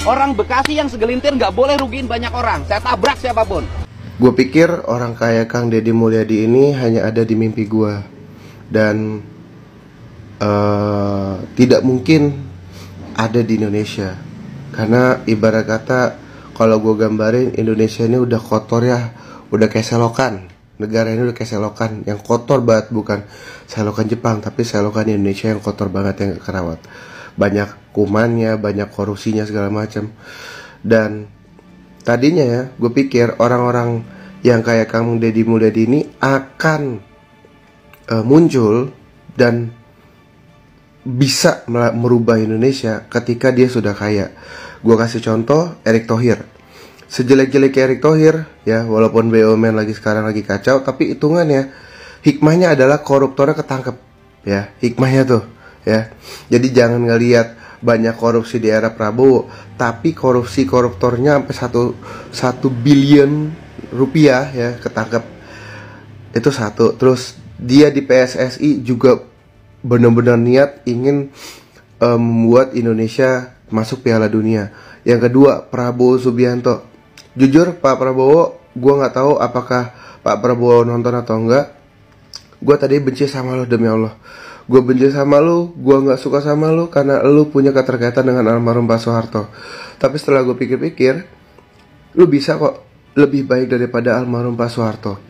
Orang Bekasi yang segelintir nggak boleh rugiin banyak orang. Saya tabrak siapapun. Gue pikir orang kayak Kang Deddy Mulyadi ini hanya ada di mimpi gue. Dan tidak mungkin ada di Indonesia. Karena ibarat kata, kalau gue gambarin, Indonesia ini udah kotor ya. Udah kayak selokan. Negara ini udah kayak selokan yang kotor banget. Bukan selokan Jepang, tapi selokan Indonesia yang kotor banget, yang gak kerawat. Banyak kumannya, banyak korupsinya segala macam. Dan tadinya ya, gue pikir orang-orang yang kayak Kang Deddy Mulyadi ini akan muncul dan bisa merubah Indonesia ketika dia sudah kaya. Gue kasih contoh Erick Thohir. Sejelek-jeleknya Erick Thohir ya, walaupun BUMN lagi sekarang lagi kacau, tapi hitungannya hikmahnya adalah koruptornya ketangkep ya, hikmahnya tuh ya. Jadi jangan ngelihat banyak korupsi di era Prabowo, tapi korupsi koruptornya sampai 1 billion rupiah ya ketangkep. Itu satu. Terus dia di PSSI juga benar-benar niat ingin membuat Indonesia masuk Piala Dunia. Yang kedua, Prabowo Subianto. Jujur Pak Prabowo, gue nggak tahu apakah Pak Prabowo nonton atau enggak. Gue tadi benci sama lo, demi Allah. Gue benci sama lo, gue nggak suka sama lo karena lo punya keterkaitan dengan almarhum Pak Soeharto. Tapi setelah gue pikir-pikir, lo bisa kok lebih baik daripada almarhum Pak Soeharto.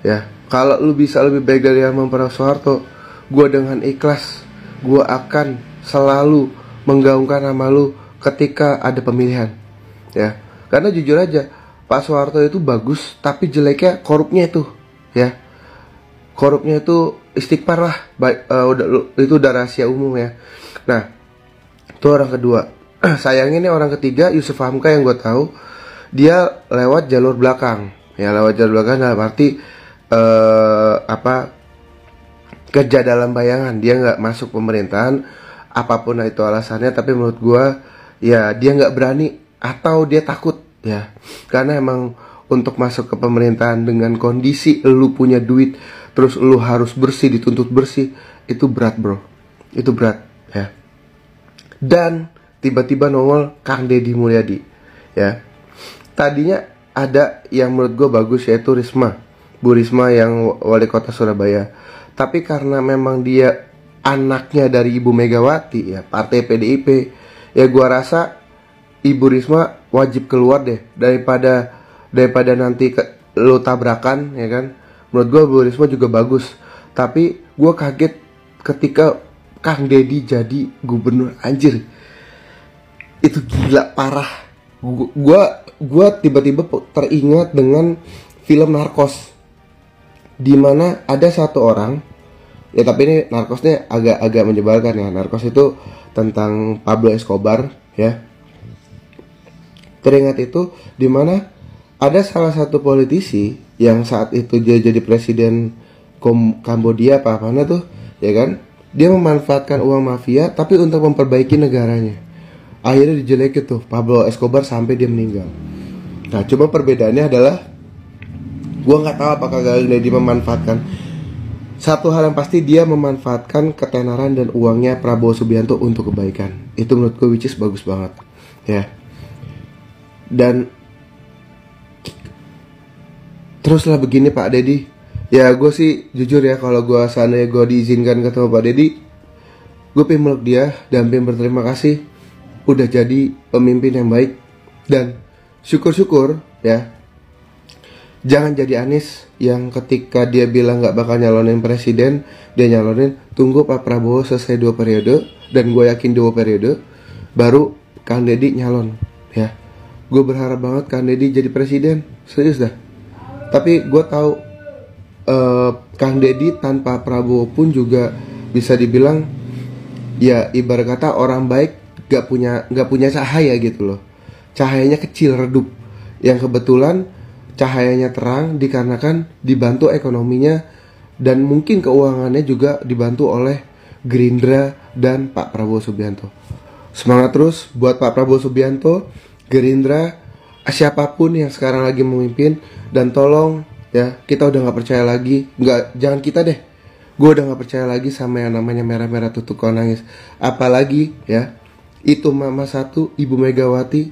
Ya, kalau lo bisa lebih baik dari almarhum Pak Soeharto, gue dengan ikhlas, gue akan selalu menggaungkan nama lo ketika ada pemilihan. Ya, karena jujur aja, Pak Soeharto itu bagus, tapi jeleknya korupnya itu, ya. Korupnya itu istighfar lah, itu udah rahasia umum ya. Nah, itu orang kedua. Sayangnya nih orang ketiga, Yusuf Hamka, yang gue tahu dia lewat jalur belakang. Ya, lewat jalur belakang dalam arti kerja dalam bayangan. Dia nggak masuk pemerintahan, apapun itu alasannya. Tapi menurut gue, ya dia nggak berani atau dia takut ya. Karena emang untuk masuk ke pemerintahan dengan kondisi lu punya duit, terus lu harus bersih, dituntut bersih, itu berat bro, itu berat ya. Dan tiba-tiba nongol Kang Deddy Mulyadi ya. Tadinya ada yang menurut gue bagus, yaitu Risma, Bu Risma yang wali kota Surabaya. Tapi karena memang dia anaknya dari Ibu Megawati ya, partai PDIP, ya gue rasa Ibu Risma wajib keluar deh, daripada nanti lo tabrakan ya kan. Menurut gue Bu Risma juga bagus, tapi gue kaget ketika Kang Deddy jadi gubernur. Anjir, itu gila parah. Gue tiba-tiba teringat dengan film Narcos, dimana ada satu orang ya, tapi ini Narcosnya agak menyebalkan ya. Narcos itu tentang Pablo Escobar ya. Teringat itu dimana ada salah satu politisi yang saat itu dia jadi presiden Kambodia apa mana tuh ya kan. Dia memanfaatkan uang mafia tapi untuk memperbaiki negaranya. Akhirnya dijelekin tuh Pablo Escobar sampai dia meninggal. Nah, cuma perbedaannya adalah gua nggak tahu apakah Kang Deddy memanfaatkan. Satu hal yang pasti, dia memanfaatkan ketenaran dan uangnya Prabowo Subianto untuk kebaikan. Itu menurut gue which is bagus banget ya. Dan teruslah begini Pak Deddy. Ya gue sih jujur ya, kalau gue seandainya gue diizinkan ketemu Pak Deddy, gue pengen meluk dia dan pengen berterima kasih udah jadi pemimpin yang baik. Dan syukur-syukur ya, jangan jadi Anies yang ketika dia bilang gak bakal nyalonin presiden, dia nyalonin tunggu Pak Prabowo selesai 2 periode, dan gue yakin 2 periode baru Kang Deddy nyalon ya. Gue berharap banget Kang Deddy jadi presiden, serius dah. Tapi gue tahu Kang Deddy tanpa Prabowo pun juga bisa dibilang ya, ibarat kata orang baik gak punya cahaya gitu loh. Cahayanya kecil, redup. Yang kebetulan cahayanya terang dikarenakan dibantu ekonominya dan mungkin keuangannya juga dibantu oleh Gerindra dan Pak Prabowo Subianto. Semangat terus buat Pak Prabowo Subianto, Gerindra, siapapun yang sekarang lagi memimpin. Dan tolong ya, kita udah gak percaya lagi, jangan kita deh, gue udah gak percaya lagi sama yang namanya merah-merah tutup kau nangis. Apalagi ya, itu mama satu, Ibu Megawati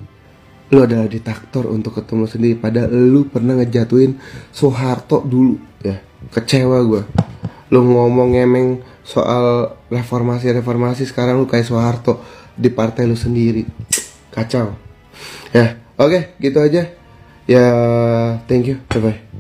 Lu adalah diktator untuk ketemu sendiri. Padahal lu pernah ngejatuhin Soeharto dulu ya. Kecewa gue. Lu ngomong ngemeng soal reformasi, sekarang lu kayak Soeharto di partai lu sendiri. Kacau. Ya, oke, gitu aja. Ya, thank you. Bye bye.